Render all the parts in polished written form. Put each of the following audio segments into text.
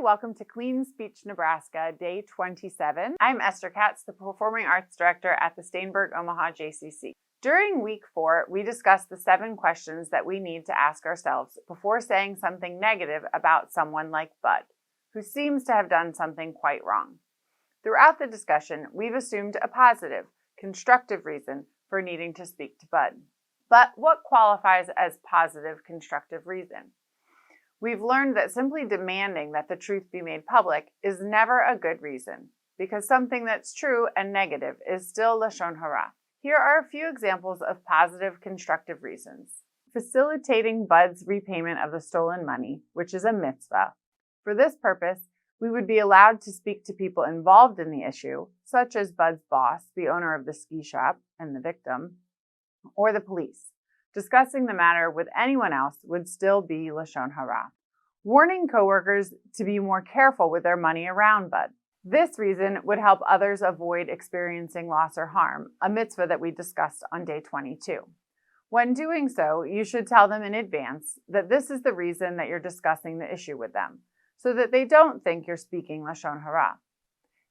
welcome to Clean Speech, Nebraska, Day 27. I'm Esther Katz, the Performing Arts Director at the Steinberg Omaha JCC. During week 4, we discussed the 7 questions that we need to ask ourselves before saying something negative about someone like Bud, who seems to have done something quite wrong. Throughout the discussion, we've assumed a positive, constructive reason for needing to speak to Bud. But what qualifies as positive, constructive reason? We've learned that simply demanding that the truth be made public is never a good reason, because something that's true and negative is still lashon hara. Here are a few examples of positive, constructive reasons. Facilitating Bud's repayment of the stolen money, which is a mitzvah. For this purpose, we would be allowed to speak to people involved in the issue, such as Bud's boss, the owner of the ski shop, and the victim, or the police. Discussing the matter with anyone else would still be lashon hara. Warning coworkers to be more careful with their money around Bud. This reason would help others avoid experiencing loss or harm, a mitzvah that we discussed on day 22. When doing so, you should tell them in advance that this is the reason that you're discussing the issue with them, so that they don't think you're speaking lashon hara.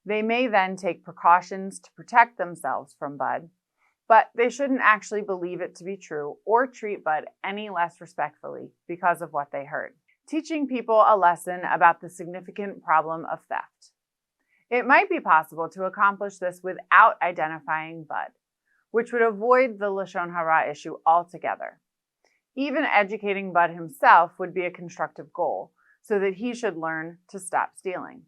They may then take precautions to protect themselves from Bud, but they shouldn't actually believe it to be true or treat Bud any less respectfully because of what they heard. Teaching people a lesson about the significant problem of theft. It might be possible to accomplish this without identifying Bud, which would avoid the lashon hara issue altogether. Even educating Bud himself would be a constructive goal, so that he should learn to stop stealing.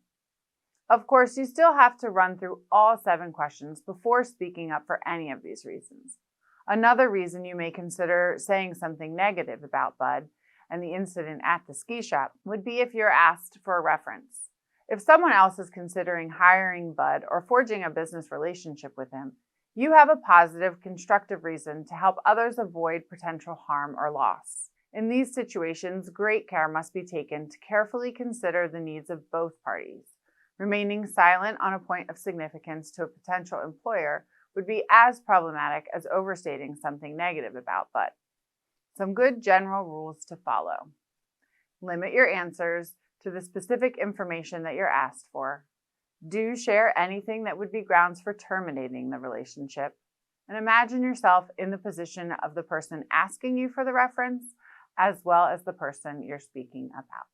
Of course, you still have to run through all 7 questions before speaking up for any of these reasons. Another reason you may consider saying something negative about Bud and the incident at the ski shop would be if you're asked for a reference. If someone else is considering hiring Bud or forging a business relationship with him, you have a positive, constructive reason to help others avoid potential harm or loss. In these situations, great care must be taken to carefully consider the needs of both parties. Remaining silent on a point of significance to a potential employer would be as problematic as overstating something negative about Bud. Some good general rules to follow. Limit your answers to the specific information that you're asked for. Do share anything that would be grounds for terminating the relationship. And imagine yourself in the position of the person asking you for the reference, as well as the person you're speaking about.